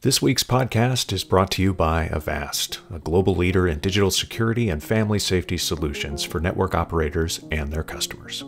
This week's podcast is brought to you by Avast, a global leader in digital security and family safety solutions for network operators and their customers.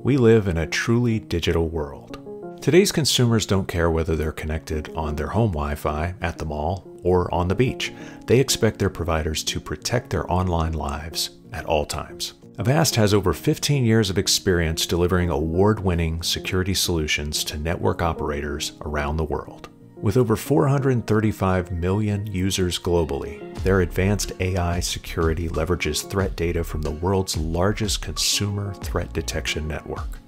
We live in a truly digital world. Today's consumers don't care whether they're connected on their home Wi-Fi, at the mall, or on the beach. They expect their providers to protect their online lives at all times. Avast has over 15 years of experience delivering award-winning security solutions to network operators around the world. With over 435 million users globally, their advanced AI security leverages threat data from the world's largest consumer threat detection network.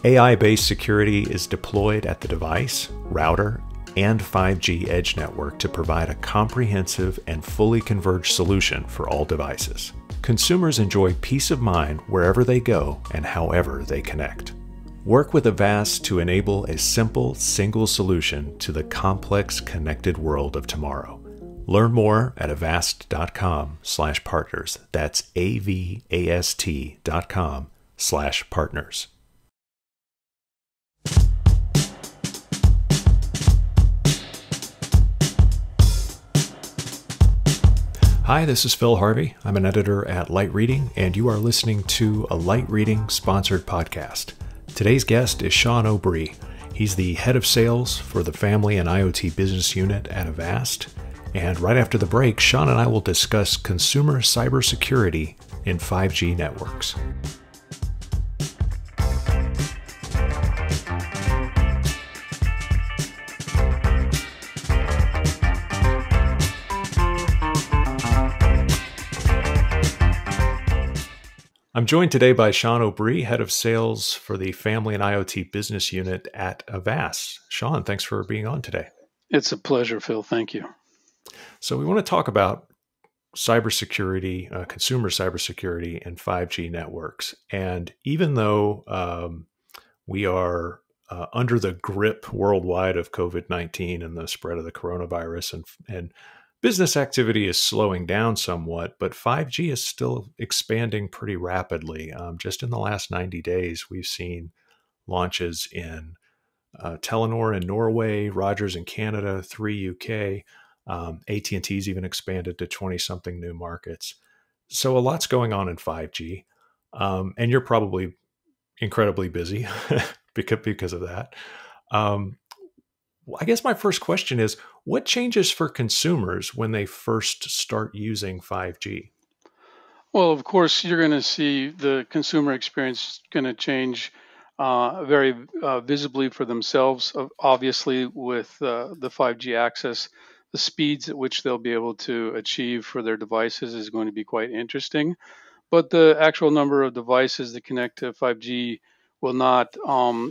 AI-based security is deployed at the device, router, and 5G edge network to provide a comprehensive and fully converged solution for all devices. Consumers enjoy peace of mind wherever they go and however they connect. Work with Avast to enable a simple, single solution to the complex, connected world of tomorrow. Learn more at avast.com/partners. That's avast.com/partners. Hi, this is Phil Harvey. I'm an editor at Light Reading, and you are listening to a Light Reading sponsored podcast. Today's guest is Sean O'Bree. He's the head of sales for the Family and IoT business unit at Avast. And right after the break, Sean and I will discuss consumer cybersecurity in 5G networks. I'm joined today by Sean O'Bree, head of sales for the Family and IoT business unit at Avast. Sean, thanks for being on today. It's a pleasure, Phil. Thank you. So we want to talk about cybersecurity, consumer cybersecurity and 5G networks. And even though we are under the grip worldwide of COVID-19 and the spread of the coronavirus, and business activity is slowing down somewhat, but 5G is still expanding pretty rapidly. Just in the last 90 days, we've seen launches in Telenor in Norway, Rogers in Canada, Three UK, AT&T's even expanded to 20-something new markets. So a lot's going on in 5G, and you're probably incredibly busy because of that. I guess my first question is, what changes for consumers when they first start using 5G? Well, of course, you're going to see the consumer experience going to change very visibly for themselves. Obviously, with the 5G access, the speeds at which they'll be able to achieve for their devices is going to be quite interesting. But the actual number of devices that connect to 5G will not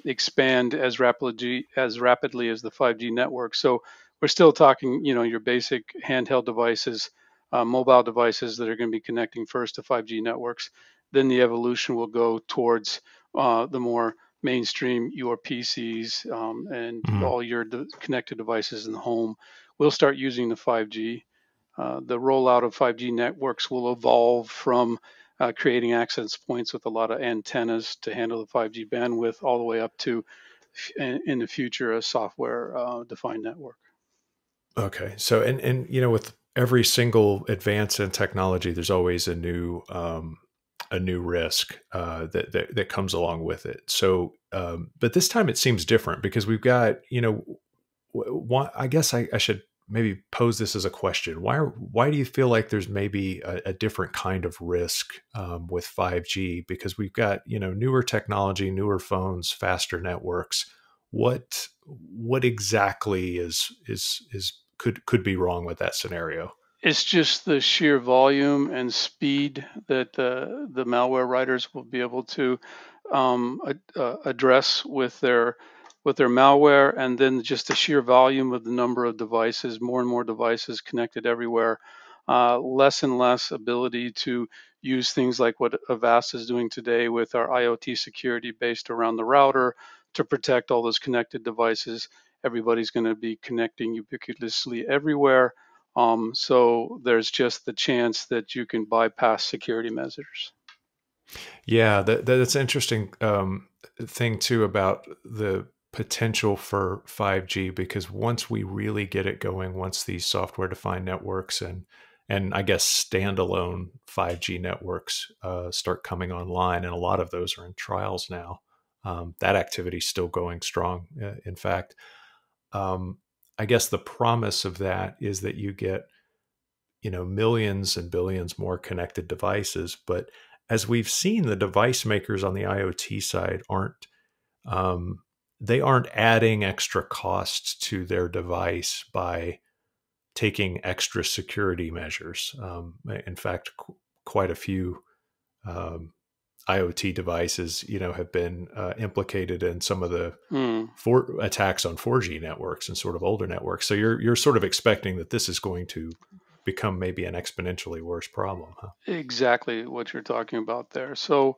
expand as rapidly as the 5G network. So we're still talking, your basic handheld devices, mobile devices that are going to be connecting first to 5G networks. Then the evolution will go towards the more mainstream, your PCs and all your connected devices in the home will start using the 5G. The rollout of 5G networks will evolve from creating access points with a lot of antennas to handle the 5G bandwidth, all the way up to, in the future, a software-defined network. Okay, so and with every single advance in technology, there's always a new risk that comes along with it. So, but this time it seems different because we've got I guess I should maybe pose this as a question. Why do you feel like there's maybe a different kind of risk with 5G? Because we've got newer technology, newer phones, faster networks. What exactly could be wrong with that scenario? It's just the sheer volume and speed that the malware writers will be able to address with their malware, and then just the sheer volume of the number of devices, more and more devices connected everywhere, less and less ability to use things like what Avast is doing today with our IoT security based around the router to protect all those connected devices. Everybody's going to be connecting ubiquitously everywhere. So there's just the chance that you can bypass security measures. Yeah, that's an interesting thing too about the potential for 5G, because once we really get it going, once these software defined networks and I guess standalone 5G networks start coming online, and a lot of those are in trials now. That activity is still going strong. In fact, um, I guess the promise of that is that you get, millions and billions more connected devices. But as we've seen, the device makers on the IoT side um, they aren't adding extra costs to their device by taking extra security measures. In fact, quite a few um, IoT devices, have been implicated in some of the Mm. attacks on 4G networks and sort of older networks. So you're sort of expecting that this is going to become maybe an exponentially worse problem, huh? Exactly what you're talking about there. So,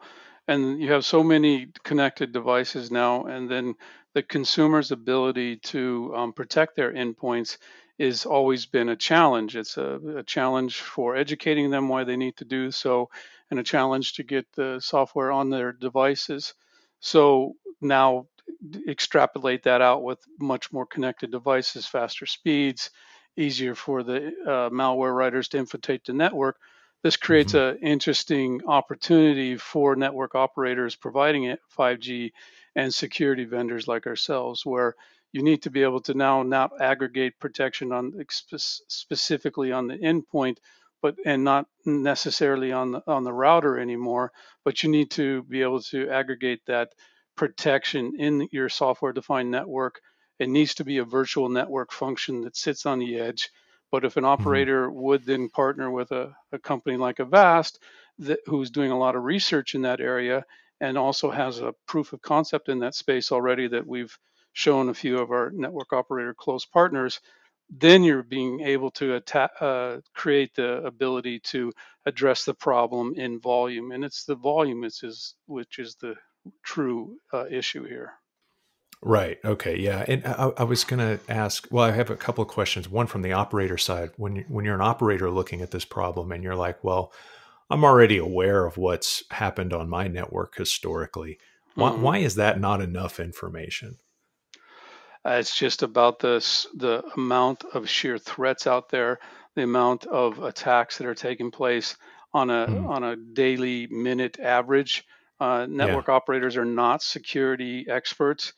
and you have so many connected devices now, and then the consumer's ability to protect their endpoints is always been a challenge. It's a challenge for educating them why they need to do so, and a challenge to get the software on their devices. So now extrapolate that out with much more connected devices, faster speeds, easier for the malware writers to infiltrate the network. This creates Hmm. an interesting opportunity for network operators providing it 5G and security vendors like ourselves, where you need to be able to now not aggregate protection on specifically on the endpoint, but and not necessarily on the router anymore. But you need to be able to aggregate that protection in your software defined network. It needs to be a virtual network function that sits on the edge. But if an Hmm. operator would then partner with a company like Avast who's doing a lot of research in that area and also has a proof of concept in that space already that we've shown a few of our network operator close partners, then you're being able to create the ability to address the problem in volume. And it's the volume which is the true issue here. Right. Okay. Yeah. And I was going to ask. Well, I have a couple of questions. One from the operator side. When you're an operator looking at this problem, and you're like, well, I'm already aware of what's happened on my network historically. Why Mhm. is that not enough information? It's just about the amount of sheer threats out there, the amount of attacks that are taking place Hmm. on a daily minute average. Yeah. Network operators are not security experts.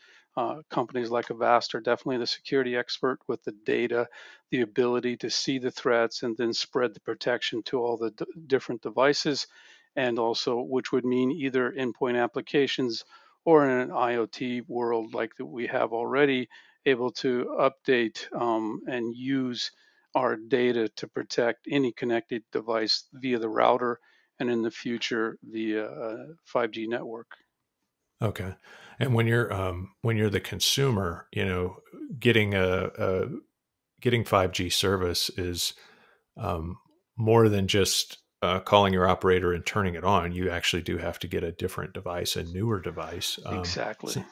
Companies like Avast are definitely the security expert with the data, the ability to see the threats, and then spread the protection to all the different devices, and also which would mean either endpoint applications or in an IoT world like that we have already, able to update and use our data to protect any connected device via the router and in the future via 5G network. Okay. And when you're the consumer, getting getting 5G service is um, more than just calling your operator and turning it on. You actually do have to get a different device, a newer device. Exactly. Si-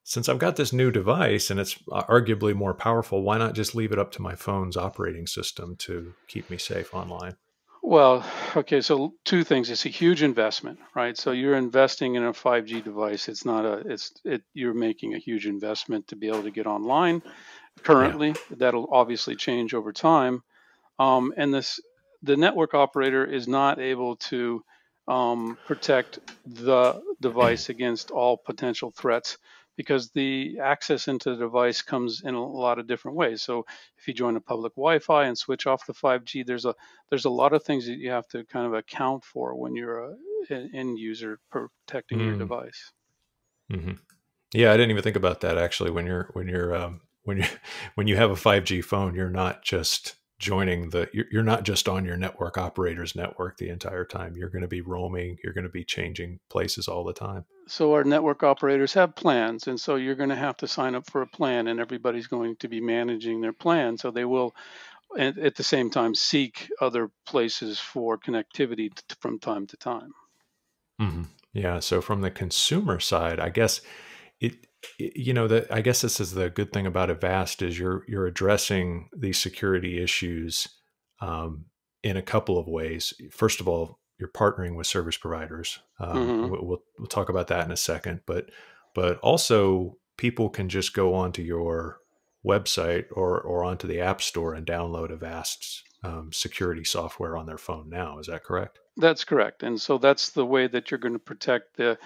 since I've got this new device and it's arguably more powerful, why not just leave it up to my phone's operating system to keep me safe online? Well, okay, so two things. It's a huge investment, right? So you're investing in a 5G device. It's not a, it's, it, you're making a huge investment to be able to get online Yeah. currently. That'll obviously change over time. And the network operator is not able to protect the device against all potential threats because the access into the device comes in a lot of different ways. So if you join a public Wi-Fi and switch off the 5G, there's a lot of things that you have to kind of account for when you're an end user protecting your Mm-hmm. device. Yeah, I didn't even think about that actually. When you when you have a 5G phone, you're not just on your network operator's network the entire time. You're going to be roaming. You're going to be changing places all the time. So our network operators have plans, and so you're going to have to sign up for a plan, and everybody's going to be managing their plan. So they will, and at the same time, seek other places for connectivity from time to time. Hmm. Yeah. So from the consumer side, I guess it, that I guess this is the good thing about Avast is you're addressing these security issues um, in a couple of ways. First of all, you're partnering with service providers. Hmm. We'll talk about that in a second, but also people can just go onto your website or onto the App Store and download Avast's security software on their phone now. Is that correct? That's correct. And so that's the way that you're going to protect the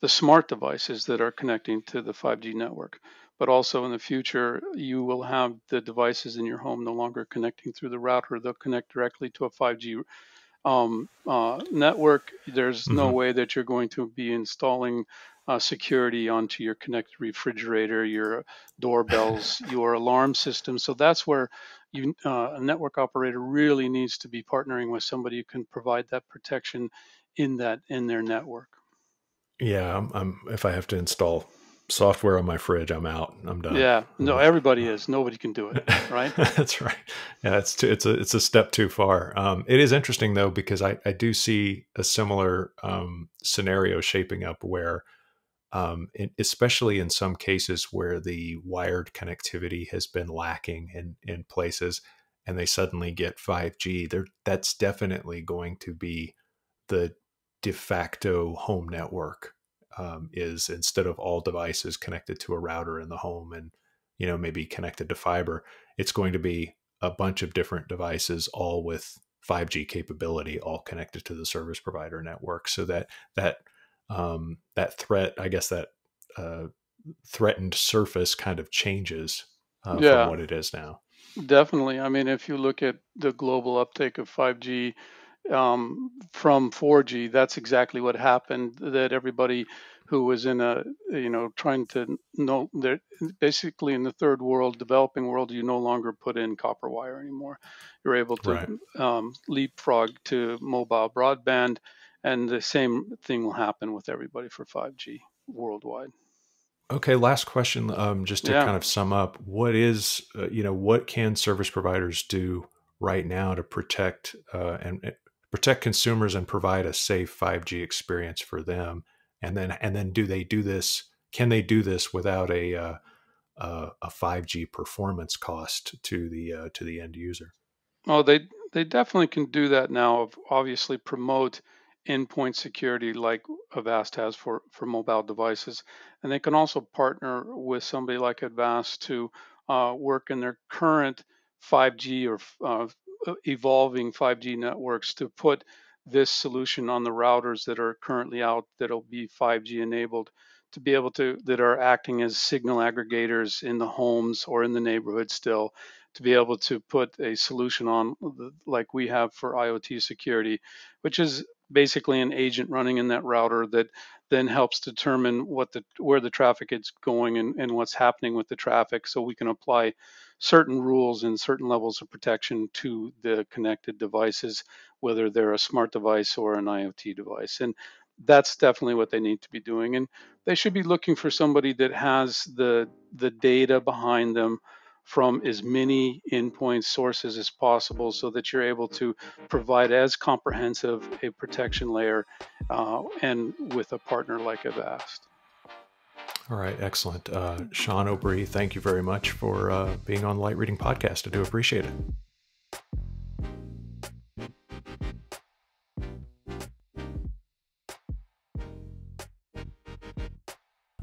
smart devices that are connecting to the 5G network. But also in the future, you will have the devices in your home no longer connecting through the router. They'll connect directly to a 5G network. There's no Mm-hmm. way that you're going to be installing security onto your connected refrigerator, your doorbells, your alarm system. So that's where a network operator really needs to be partnering with somebody who can provide that protection in their network. Yeah, if I have to install software on my fridge, I'm out. I'm done. Yeah, no, everybody is. Nobody can do it, right? That's right. Yeah, it's a step too far. It is interesting though, because I do see a similar scenario shaping up where, especially in some cases where the wired connectivity has been lacking in places, and they suddenly get 5G. That's definitely going to be the de facto home network. Is instead of all devices connected to a router in the home and maybe connected to fiber, it's going to be a bunch of different devices all with 5G capability, all connected to the service provider network. So that threat, I guess that threatened surface kind of changes from Yeah, what it is now. definitely. I mean, if you look at the global uptake of 5G from 4G, that's exactly what happened. That everybody who was in trying to know, they're basically in the third world, developing world, you no longer put in copper wire anymore. You're able to Right. leapfrog to mobile broadband, and the same thing will happen with everybody for 5G worldwide. Okay, last question. Just to Yeah. kind of sum up, what can service providers do right now to protect and protect consumers and provide a safe 5G experience for them? And then do they do this? Can they do this without a 5G performance cost to the end user? Oh, they definitely can do that now. Obviously, promote endpoint security like Avast has for mobile devices, and they can also partner with somebody like Avast to work in their current 5G or evolving 5G networks to put this solution on the routers that are currently out that'll be 5G enabled to be able to that are acting as signal aggregators in the homes or in the neighborhood still to be able to put a solution on like we have for IoT security, which is basically an agent running in that router that then helps determine where the traffic is going and what's happening with the traffic, so we can apply certain rules and certain levels of protection to the connected devices, whether they're a smart device or an IoT device. And that's definitely what they need to be doing. And they should be looking for somebody that has the data behind them from as many endpoint sources as possible so that you're able to provide as comprehensive a protection layer and with a partner like Avast. All right, excellent. Sean O'Brien, thank you very much for being on the Light Reading Podcast. I do appreciate it.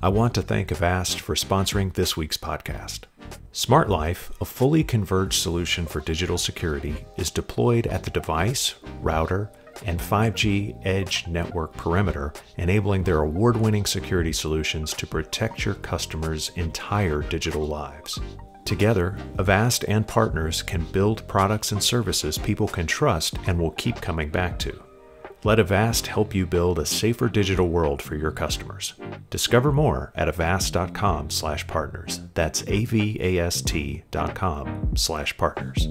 I want to thank Avast for sponsoring this week's podcast. Smart Life, a fully converged solution for digital security, is deployed at the device, router, and 5G edge network perimeter, enabling their award-winning security solutions to protect your customers' entire digital lives. Together, Avast and partners can build products and services people can trust and will keep coming back to. Let Avast help you build a safer digital world for your customers. Discover more at avast.com/partners. That's avast.com/partners.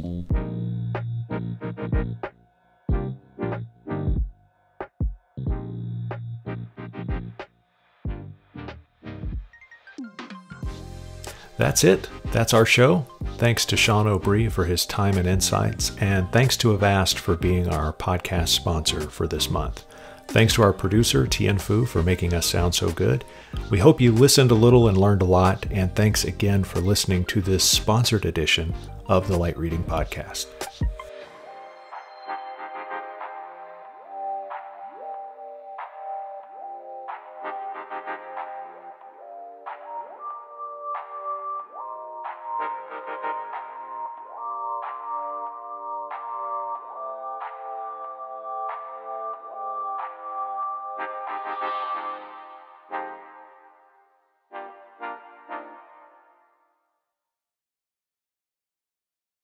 That's it. That's our show. Thanks to Sean O'Brien for his time and insights, and thanks to Avast for being our podcast sponsor for this month. Thanks to our producer, Tien Fu, for making us sound so good. We hope you listened a little and learned a lot, and thanks again for listening to this sponsored edition of the Light Reading Podcast.